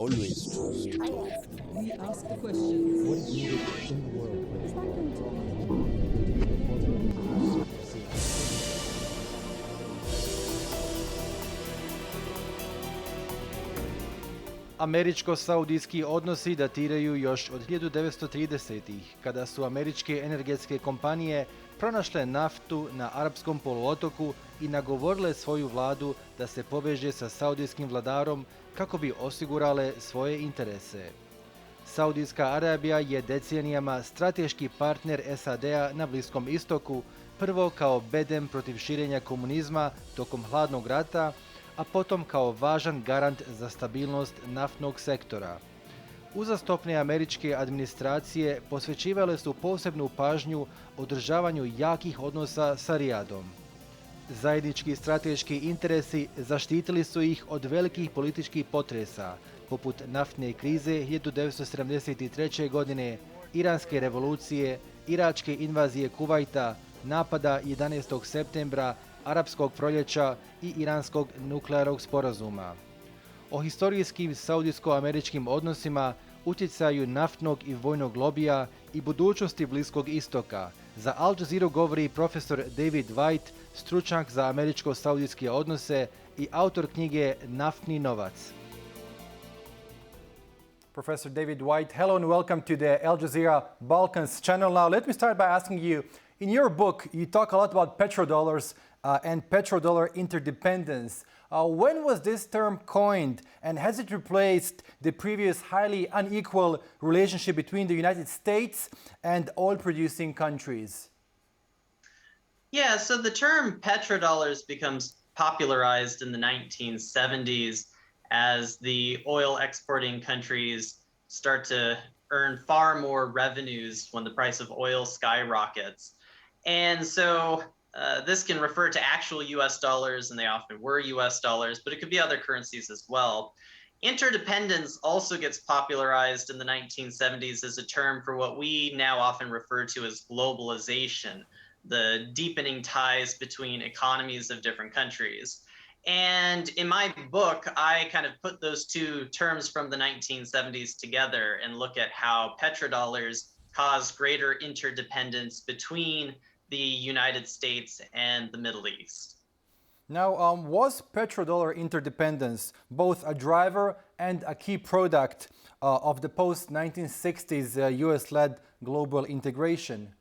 Always true. We ask the questions. What is needed in the world? Američko-saudijski odnosi datiraju još od 1930-ih, kada su američke energetske kompanije pronašle naftu na arapskom poluotoku i nagovorile svoju vladu da se poveže sa saudijskim vladarom kako bi osigurale svoje interese. Saudijska Arabija je decenijama strateški partner SAD-a na Bliskom istoku, prvo kao bedem protiv širenja komunizma tokom hladnog rata, a potom kao važan garant za stabilnost naftnog sektora. Uzastopne američke administracije posvećivale su posebnu pažnju održavanju jakih odnosa sa Rijadom. Zajednički strateški interesi zaštitili su ih od velikih političkih potresa, poput naftne krize 1973. godine, Iranske revolucije, Iračke invazije Kuvajta, napada 11. septembra, Arapskog proljeća i Iranskog nuklearnog sporazuma. O historijskim saudijsko-američkim odnosima, utjecaju naftnog i vojnog lobija i budućnosti Bliskog Istoka za Al Jazeeru govori profesor David Wight, stručnjak za američko-saudijske odnose i autor knjige Naftni, novac. Professor David Wight, hello and welcome to the Al Jazeera Balkans channel. Now, let me start by asking you, in your book, you talk a lot about petrodollars and petrodollar interdependence. When was this term coined, and has it replaced the previous highly unequal relationship between the United States and oil-producing countries? Yeah, so the term petrodollars becomes popularized in the 1970s as the oil exporting countries start to earn far more revenues when the price of oil skyrockets. And so this can refer to actual US dollars, and they often were US dollars, but it could be other currencies as well. Interdependence also gets popularized in the 1970s as a term for what we now often refer to as globalization, the deepening ties between economies of different countries. And in my book, I kind of put those two terms from the 1970s together and look at how petrodollars caused greater interdependence between the United States and the Middle East. Now, was petrodollar interdependence both a driver and a key product of the post-1960s US-led global integration?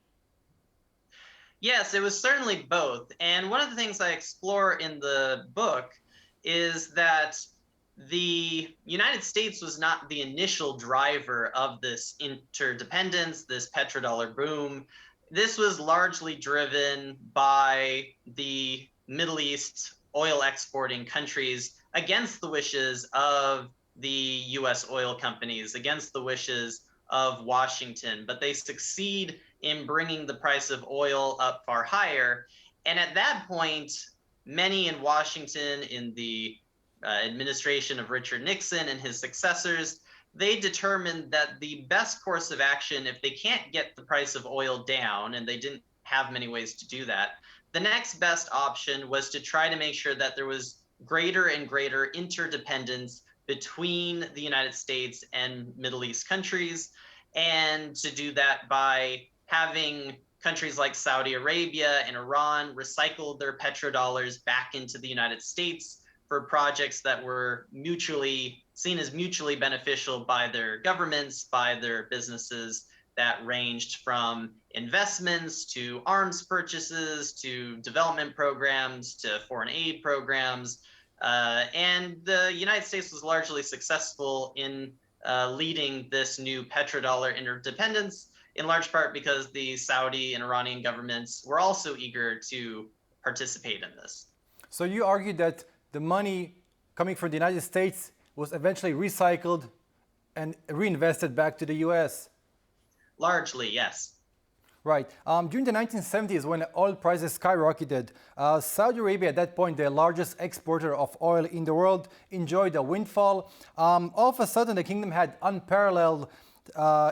Yes, it was certainly both. And one of the things I explore in the book is that the United States was not the initial driver of this interdependence, this petrodollar boom. This was largely driven by the Middle East oil exporting countries against the wishes of the US oil companies, against the wishes of Washington, but they succeed in bringing the price of oil up far higher. And at that point, many in Washington, in the administration of Richard Nixon and his successors, they determined that the best course of action, if they can't get the price of oil down, and they didn't have many ways to do that, the next best option was to try to make sure that there was greater and greater interdependence between the United States and Middle East countries, and to do that by having countries like Saudi Arabia and Iran recycle their petrodollars back into the United States for projects that were seen as mutually beneficial by their governments, by their businesses, that ranged from investments to arms purchases to development programs to foreign aid programs. And the United States was largely successful in leading this new petrodollar interdependence, in large part because the Saudi and Iranian governments were also eager to participate in this. So you argue that the money coming from the United States was eventually recycled and reinvested back to the US? Largely, yes. Right. During the 1970s, when oil prices skyrocketed, Saudi Arabia, at that point, the largest exporter of oil in the world, enjoyed a windfall. All of a sudden, the kingdom had unparalleled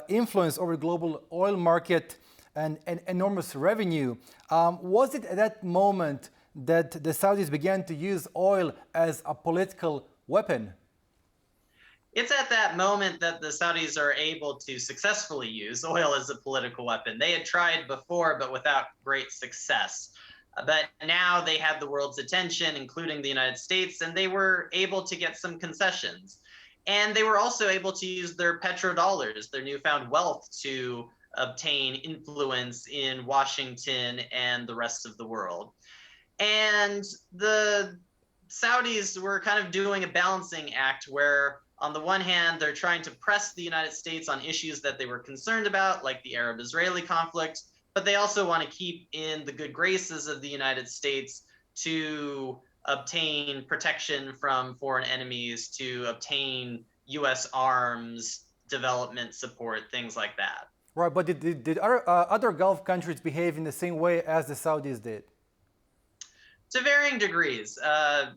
influence over the global oil market and enormous revenue. Was it at that moment that the Saudis began to use oil as a political weapon? it's at that moment that the Saudis are able to successfully use oil as a political weapon. They had tried before, but without great success. But now they had the world's attention, including the United States, and they were able to get some concessions. And they were also able to use their petrodollars, their newfound wealth, to obtain influence in Washington and the rest of the world. And the Saudis were kind of doing a balancing act where, on the one hand, they're trying to press the United States on issues that they were concerned about, like the Arab-Israeli conflict, but they also want to keep in the good graces of the United States to obtain protection from foreign enemies, to obtain U.S. arms, development support, things like that. Right, but did other Gulf countries behave in the same way as the Saudis did? To varying degrees.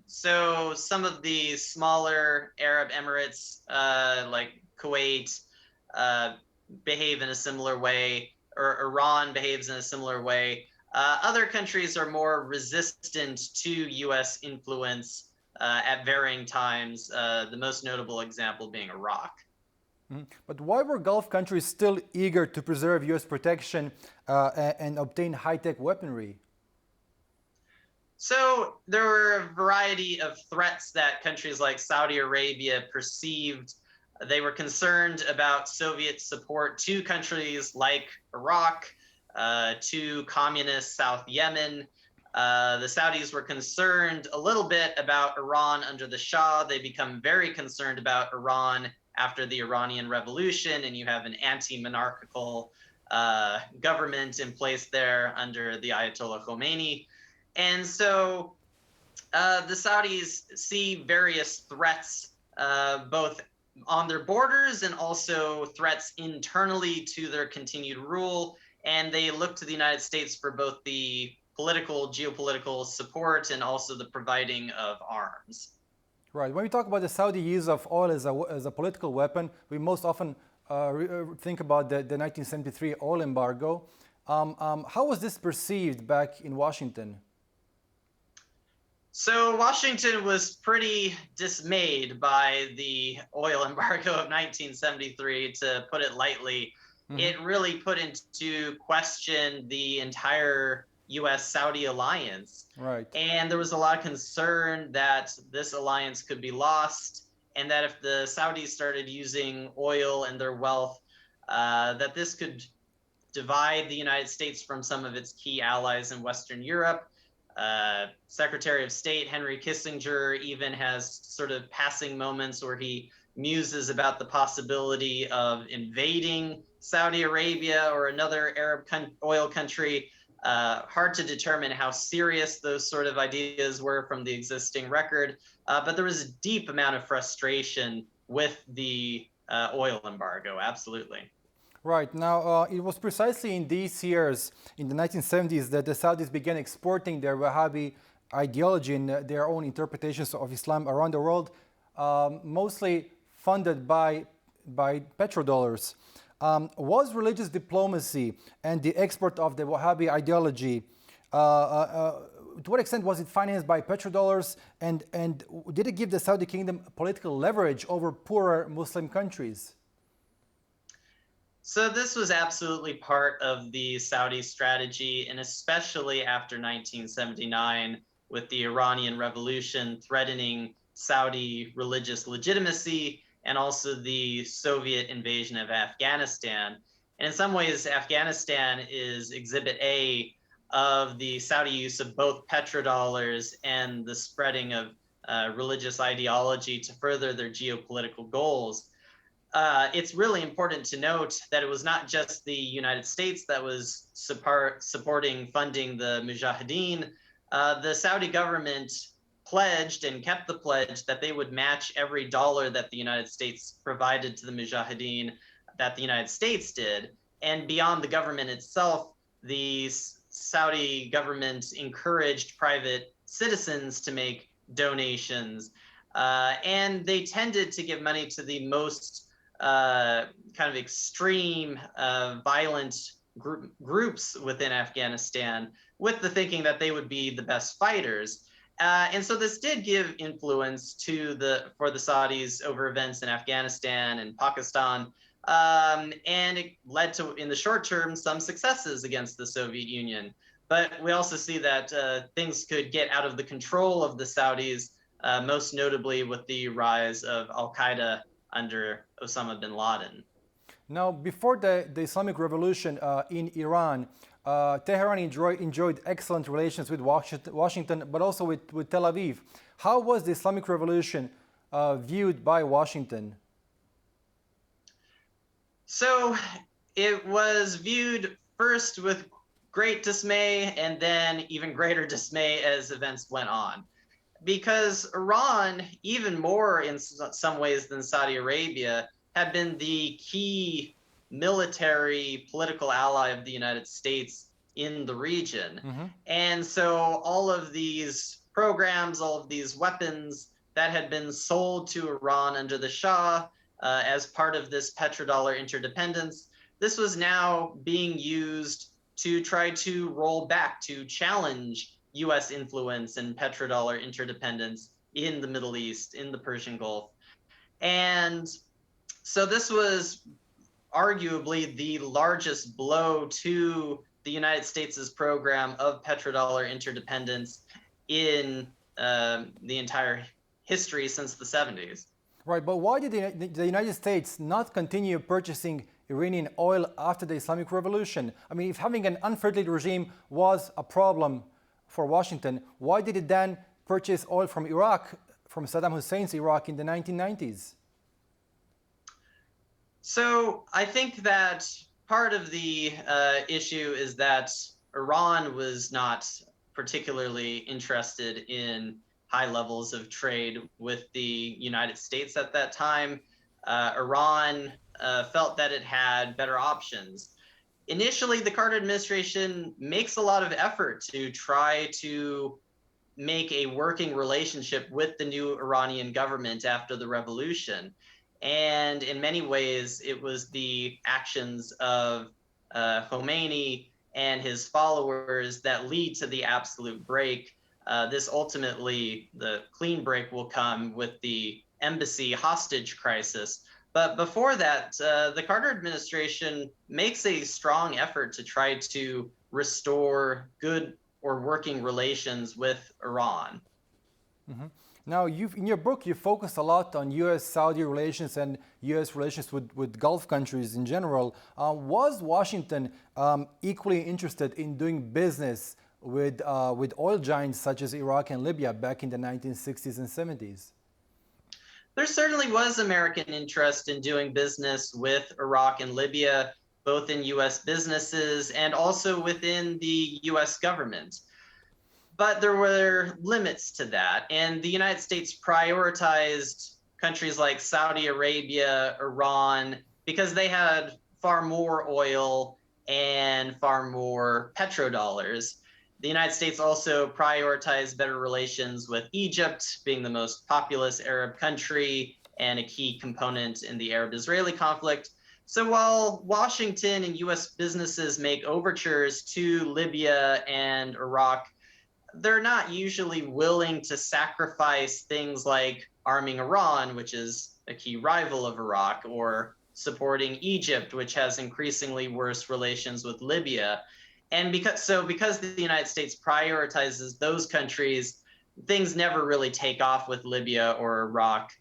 So some of the smaller Arab Emirates, like Kuwait, behave in a similar way, or Iran behaves in a similar way. Other countries are more resistant to U.S. influence at varying times, the most notable example being Iraq. Mm-hmm. But why were Gulf countries still eager to preserve U.S. protection and obtain high-tech weaponry? So there were a variety of threats that countries like Saudi Arabia perceived. They were concerned about Soviet support to countries like Iraq, to communist South Yemen. The Saudis were concerned a little bit about Iran under the Shah. They become very concerned about Iran after the Iranian Revolution, and you have an anti-monarchical government in place there under the Ayatollah Khomeini. And so the Saudis see various threats, both on their borders and also threats internally to their continued rule. And they look to the United States for both the political, geopolitical support and also the providing of arms. Right. When we talk about the Saudi use of oil as a political weapon, we most often think about the 1973 oil embargo. How was this perceived back in Washington? So Washington was pretty dismayed by the oil embargo of 1973, to put it lightly. Mm-hmm. It really put into question the entire U.S.-Saudi alliance. Right. And there was a lot of concern that this alliance could be lost, and that if the Saudis started using oil and their wealth, that this could divide the United States from some of its key allies in Western Europe. Secretary of State Henry Kissinger even has sort of passing moments where he muses about the possibility of invading Saudi Arabia or another Arab oil country. Hard to determine how serious those sort of ideas were from the existing record, but there was a deep amount of frustration with the oil embargo, absolutely. Right. Now, it was precisely in these years, in the 1970s, that the Saudis began exporting their Wahhabi ideology and their own interpretations of Islam around the world, mostly funded by petrodollars. Was religious diplomacy and the export of the Wahhabi ideology, to what extent was it financed by petrodollars, and did it give the Saudi kingdom political leverage over poorer Muslim countries? So this was absolutely part of the Saudi strategy, and especially after 1979, with the Iranian Revolution threatening Saudi religious legitimacy, and also the Soviet invasion of Afghanistan. And in some ways, Afghanistan is exhibit A of the Saudi use of both petrodollars and the spreading of religious ideology to further their geopolitical goals. It's really important to note that it was not just the United States that was supporting, funding the Mujahideen. The Saudi government pledged and kept the pledge that they would match every dollar that the United States provided to the Mujahideen, that the United States did. And beyond the government itself, the Saudi government encouraged private citizens to make donations. And they tended to give money to the most kind of extreme, violent groups within Afghanistan, with the thinking that they would be the best fighters. And so this did give influence for the Saudis over events in Afghanistan and Pakistan. And it led to, in the short term, some successes against the Soviet Union. But we also see that things could get out of the control of the Saudis, most notably with the rise of Al-Qaeda under Osama bin Laden. Now, before the Islamic Revolution in Iran, Tehran enjoyed excellent relations with Washington, but also with Tel Aviv. How was the Islamic Revolution viewed by Washington? So it was viewed first with great dismay and then even greater dismay as events went on. Because Iran, even more in some ways than Saudi Arabia, had been the key military political ally of the United States in the region. Mm-hmm. And so all of these programs, all of these weapons that had been sold to Iran under the Shah as part of this petrodollar interdependence, this was now being used to try to roll back, to challenge US influence and petrodollar interdependence in the Middle East, in the Persian Gulf. And so this was arguably the largest blow to the United States' program of petrodollar interdependence in the entire history since the 70s. Right, but why did the United States not continue purchasing Iranian oil after the Islamic Revolution? I mean, if having an unfriendly regime was a problem for Washington, why did it then purchase oil from Iraq, from Saddam Hussein's Iraq in the 1990s? So I think that part of the issue is that Iran was not particularly interested in high levels of trade with the United States at that time. Iran felt that it had better options. Initially, the Carter administration makes a lot of effort to try to make a working relationship with the new Iranian government after the revolution. And in many ways, it was the actions of Khomeini and his followers that lead to the absolute break. This ultimately, the clean break will come with the embassy hostage crisis. But before that, the Carter administration makes a strong effort to try to restore good or working relations with Iran. Mm-hmm. Now, in your book, you focus a lot on U.S.-Saudi relations and U.S. relations with Gulf countries in general. Was Washington equally interested in doing business with oil giants such as Iraq and Libya back in the 1960s and 70s? There certainly was American interest in doing business with Iraq and Libya, both in U.S. businesses and also within the U.S. government. But there were limits to that, and the United States prioritized countries like Saudi Arabia, Iran, because they had far more oil and far more petrodollars. The United States also prioritized better relations with Egypt, being the most populous Arab country and a key component in the Arab-Israeli conflict. So while Washington and U.S. businesses make overtures to Libya and Iraq, they're not usually willing to sacrifice things like arming Iran, which is a key rival of Iraq, or supporting Egypt, which has increasingly worse relations with Libya. And because the United States prioritizes those countries, things never really take off with Libya or Iraq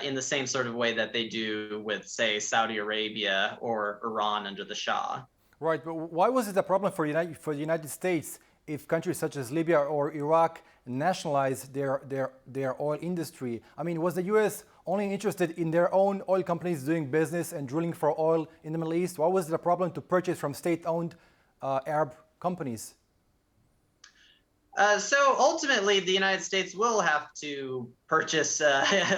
in the same sort of way that they do with, say, Saudi Arabia or Iran under the Shah. Right, but why was it a problem for the United States if countries such as Libya or Iraq nationalized their oil industry? I mean, was the U.S. only interested in their own oil companies doing business and drilling for oil in the Middle East? Why was it a problem to purchase from state-owned Arab companies? So ultimately, the United States will have to purchase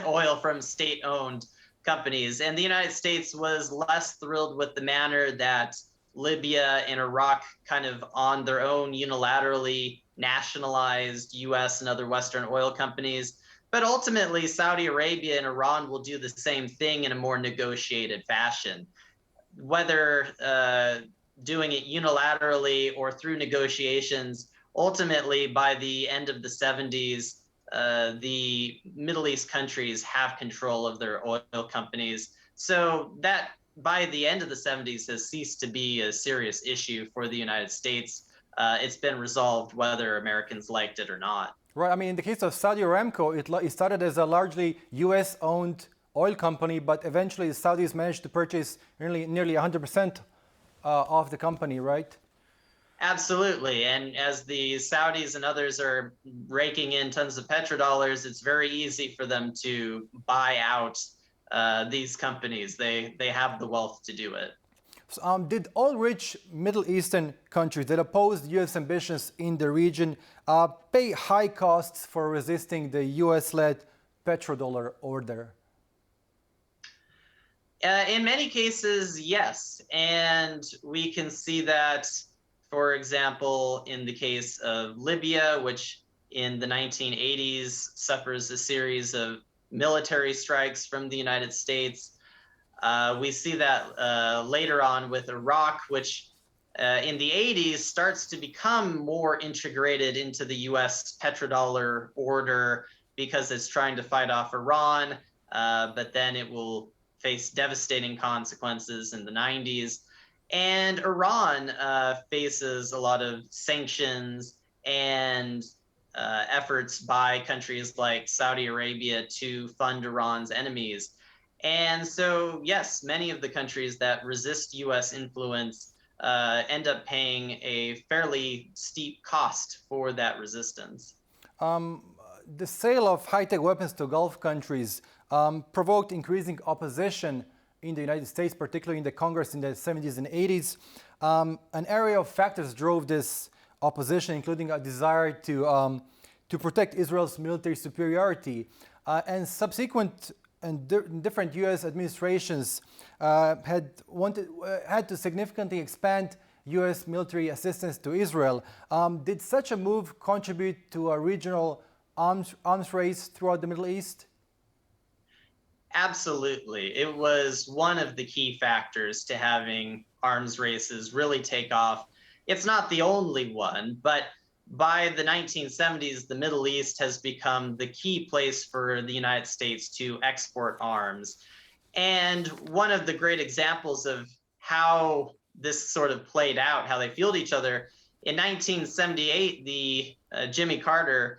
oil from state-owned companies. And the United States was less thrilled with the manner that Libya and Iraq kind of on their own unilaterally nationalized U.S. and other Western oil companies. But ultimately, Saudi Arabia and Iran will do the same thing in a more negotiated fashion. Whether doing it unilaterally or through negotiations ultimately, by the end of the 70s, the Middle East countries have control of their oil companies. So that by the end of the 70s has ceased to be a serious issue for the United States. It's been resolved whether Americans liked it or not. Right. I mean, in the case of Saudi Aramco, it started as a largely U.S.-owned oil company, but eventually the Saudis managed to purchase nearly 100% of the company, right? Absolutely. And as the Saudis and others are raking in tons of petrodollars, it's very easy for them to buy out these companies. They have the wealth to do it. So, did all rich Middle Eastern countries that opposed U.S. ambitions in the region pay high costs for resisting the U.S.-led petrodollar order? In many cases, yes. And we can see that, for example, in the case of Libya, which in the 1980s suffers a series of military strikes from the United States. We see that later on with Iraq, which in the 80s starts to become more integrated into the US petrodollar order because it's trying to fight off Iran, but then it will face devastating consequences in the 90s. And Iran faces a lot of sanctions and efforts by countries like Saudi Arabia to fund Iran's enemies. And so, yes, many of the countries that resist U.S. influence end up paying a fairly steep cost for that resistance. The sale of high-tech weapons to Gulf countries provoked increasing opposition in the United States, particularly in the Congress in the 70s and 80s. An area of factors drove this opposition, including a desire to protect Israel's military superiority. And subsequent and different U.S. administrations had to significantly expand U.S. military assistance to Israel. Did such a move contribute to a regional arms race throughout the Middle East? Absolutely. It was one of the key factors to having arms races really take off. It's not the only one, but by the 1970s, the Middle East has become the key place for the United States to export arms. And one of the great examples of how this sort of played out, how they fueled each other, in 1978, Jimmy Carter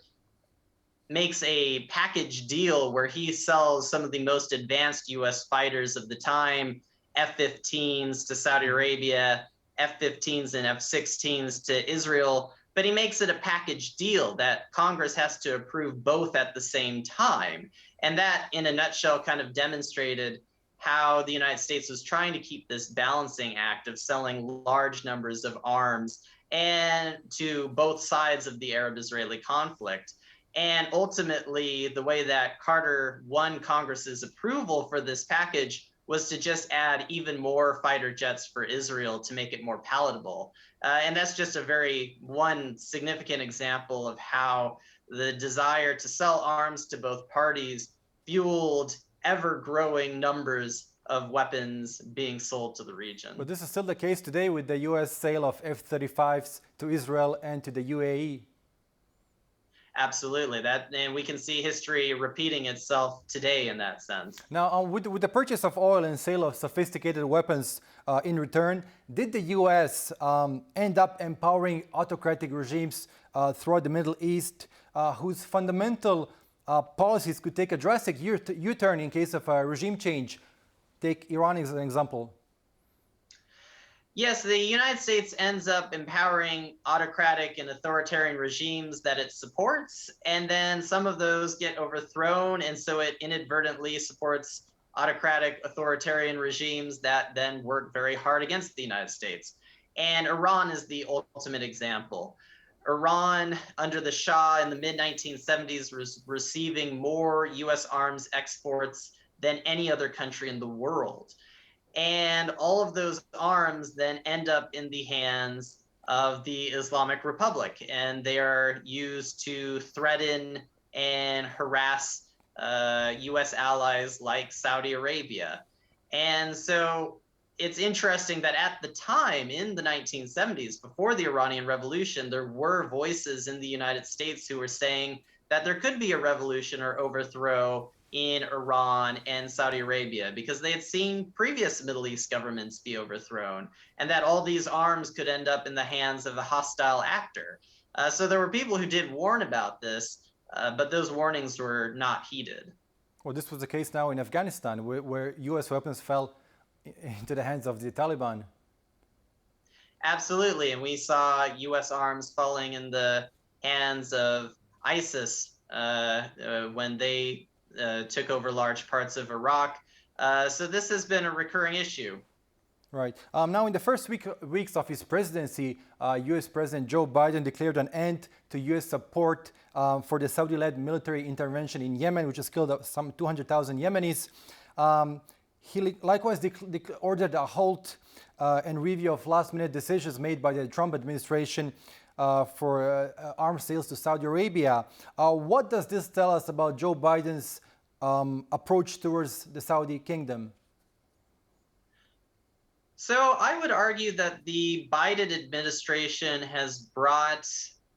makes a package deal where he sells some of the most advanced U.S. fighters of the time, F-15s to Saudi Arabia, F-15s and F-16s to Israel, but he makes it a package deal that Congress has to approve both at the same time. And that, in a nutshell, kind of demonstrated how the United States was trying to keep this balancing act of selling large numbers of arms and to both sides of the Arab-Israeli conflict. And ultimately, the way that Carter won Congress's approval for this package was to just add even more fighter jets for Israel to make it more palatable. And that's just one significant example of how the desire to sell arms to both parties fueled ever-growing numbers of weapons being sold to the region. But this is still the case today with the U.S. sale of F-35s to Israel and to the UAE. Absolutely. And we can see history repeating itself today in that sense. Now, with the purchase of oil and sale of sophisticated weapons in return, did the U.S. End up empowering autocratic regimes throughout the Middle East whose fundamental policies could take a drastic U-turn in case of a regime change? Take Iran as an example. Yes, the United States ends up empowering autocratic and authoritarian regimes that it supports, and then some of those get overthrown, and so it inadvertently supports autocratic authoritarian regimes that then work very hard against the United States. And Iran is the ultimate example. Iran, under the Shah in the mid-1970s, was receiving more U.S. arms exports than any other country in the world. And all of those arms then end up in the hands of the Islamic Republic, and they are used to threaten and harass U.S. allies like Saudi Arabia. And so it's interesting that at the time in the 1970s, before the Iranian Revolution, there were voices in the United States who were saying that there could be a revolution or overthrow in Iran and Saudi Arabia because they had seen previous Middle East governments be overthrown and that all these arms could end up in the hands of a hostile actor. So there were people who did warn about this, but those warnings were not heeded. Well, this was the case now in Afghanistan, where U.S. weapons fell into the hands of the Taliban. Absolutely, and we saw U.S. arms falling in the hands of ISIS when they took over large parts of Iraq. So this has been a recurring issue. Right. Now, in the first weeks of his presidency, U.S. President Joe Biden declared an end to U.S. support for the Saudi-led military intervention in Yemen, which has killed some 200,000 Yemenis. He likewise ordered a halt and review of last-minute decisions made by the Trump administration for arms sales to Saudi Arabia. What does this tell us about Joe Biden's approach towards the Saudi kingdom? So I would argue that the Biden administration has brought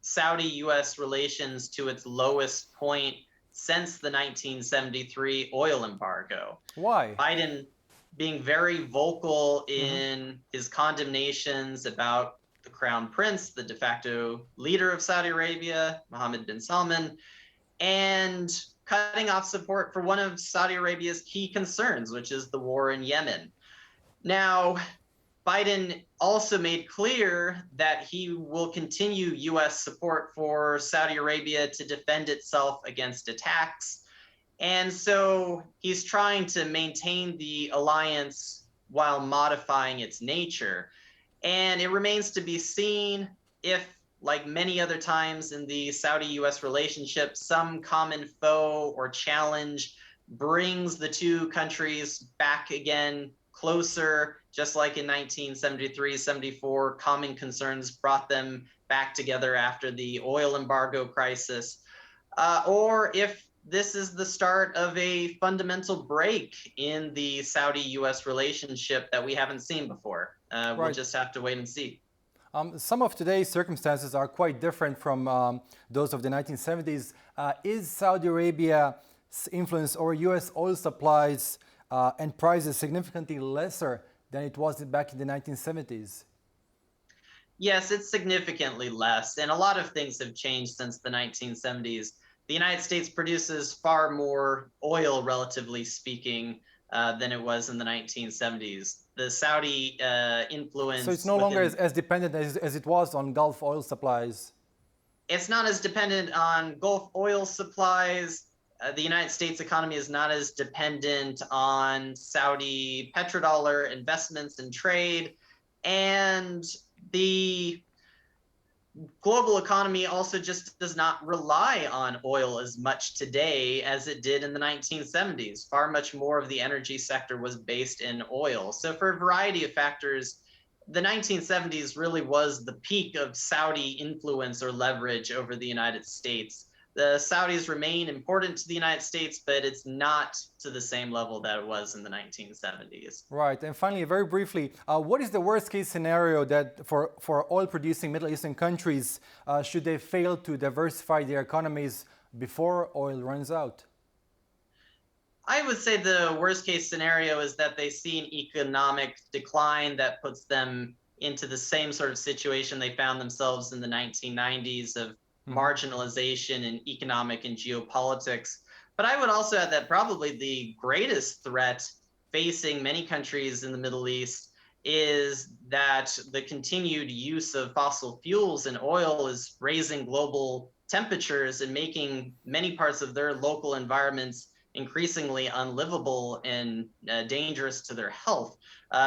Saudi-U.S. relations to its lowest point since the 1973 oil embargo. Why? Biden being very vocal in his condemnations about the crown prince, the de facto leader of Saudi Arabia, Mohammed bin Salman, and cutting off support for one of Saudi Arabia's key concerns, which is the war in Yemen. Now, Biden also made clear that he will continue U.S. support for Saudi Arabia to defend itself against attacks. And so he's trying to maintain the alliance while modifying its nature. And it remains to be seen if, like many other times in the Saudi-U.S. relationship, some common foe or challenge brings the two countries back again closer, just like in 1973-74, common concerns brought them back together after the oil embargo crisis, or if this is the start of a fundamental break in the Saudi-U.S. relationship that we haven't seen before. We'll just have to wait and see. Some of today's circumstances are quite different from those of the 1970s. Is Saudi Arabia's influence over U.S. oil supplies and prices significantly lesser than it was back in the 1970s? Yes, it's significantly less, and a lot of things have changed since the 1970s. The United States produces far more oil, relatively speaking, than it was in the 1970s. The Saudi influence... So it's no longer as dependent as it was on Gulf oil supplies? It's not as dependent on Gulf oil supplies. The United States economy is not as dependent on Saudi petrodollar investments and trade. And the global economy also just does not rely on oil as much today as it did in the 1970s. Far much more of the energy sector was based in oil. So for a variety of factors, the 1970s really was the peak of Saudi influence or leverage over the United States. The Saudis remain important to the United States, but it's not to the same level that it was in the 1970s. Right. And finally, very briefly, what is the worst case scenario that for oil-producing Middle Eastern countries should they fail to diversify their economies before oil runs out? I would say the worst case scenario is that they see an economic decline that puts them into the same sort of situation they found themselves in the 1990s of marginalization in economic and geopolitics. But I would also add that probably the greatest threat facing many countries in the Middle East is that the continued use of fossil fuels and oil is raising global temperatures and making many parts of their local environments increasingly unlivable and dangerous to their health.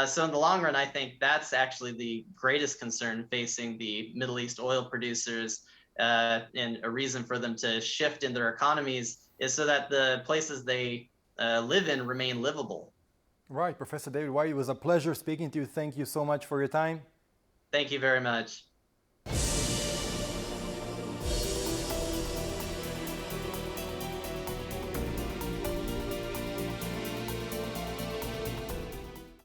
So in the long run, I think that's actually the greatest concern facing the Middle East oil producers, and a reason for them to shift in their economies is so that the places they live in remain livable. Right. Professor David Wight, it was a pleasure speaking to you. Thank you so much for your time. Thank you very much.